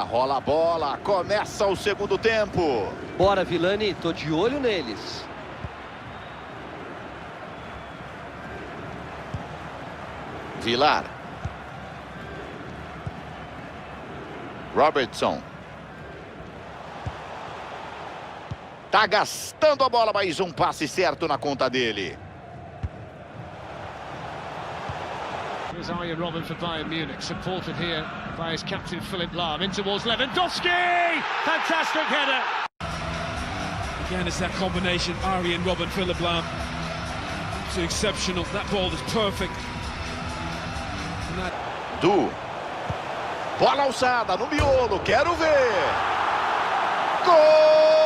Rola a bola, começa o segundo tempo. Bora, Vilani, tô de olho neles. Vilar. Robertson. Tá gastando a bola, mais um passe certo na conta dele. Here's Arjen Robben for Bayern Munich, supported here by his captain Philipp Lahm, in towards Lewandowski! Fantastic header! Again, it's that combination, Arjen Robben, Philipp Lahm. It's exceptional, that ball is perfect. Bola alçada no miolo, quero ver! Gol!